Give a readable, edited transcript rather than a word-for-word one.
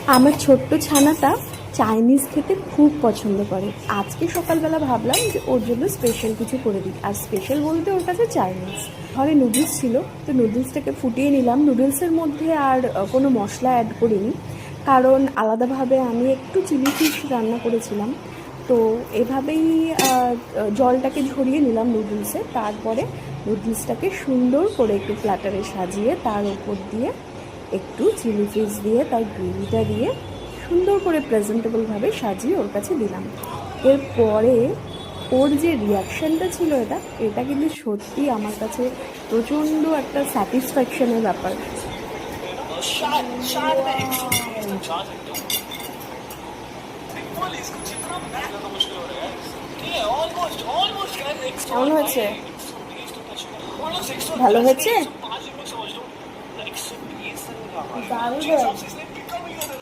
আমার ছোট্ট ছানাটা চাইনিজ খেতে খুব পছন্দ করে। আজকে সকালবেলা ভাবলাম যে ওর জন্য স্পেশাল কিছু করে দিই। আর স্পেশাল বলতে ওর কাছে চাইনিজ। ঘরে নুডলস ছিল, তো নুডলসটাকে ফুটিয়ে নিলাম। নুডলসের মধ্যে আর কোনো মশলা অ্যাড করিনি, কারণ আলাদাভাবে আমি একটু চিলি ফিশ রান্না করেছিলাম। তো এভাবেই জলটাকে ঝরিয়ে নিলাম নুডলসে। তারপরে নুডলসটাকে সুন্দর করে একটু প্ল্যাটারে সাজিয়ে তার ওপর দিয়ে একটু চিলি ফিশ দিয়ে তার গ্রেভিটা দিয়ে সুন্দর করে প্রেজেন্টেবলভাবে সাজিয়ে ওর কাছে দিলাম। এরপরে ওর যে রিয়াকশানটা ছিল, এটা কিন্তু সত্যি আমার কাছে প্রচণ্ড একটা স্যাটিসফ্যাকশনের ব্যাপার। কেমন হয়েছে? ভালো হয়েছে? দারুণ।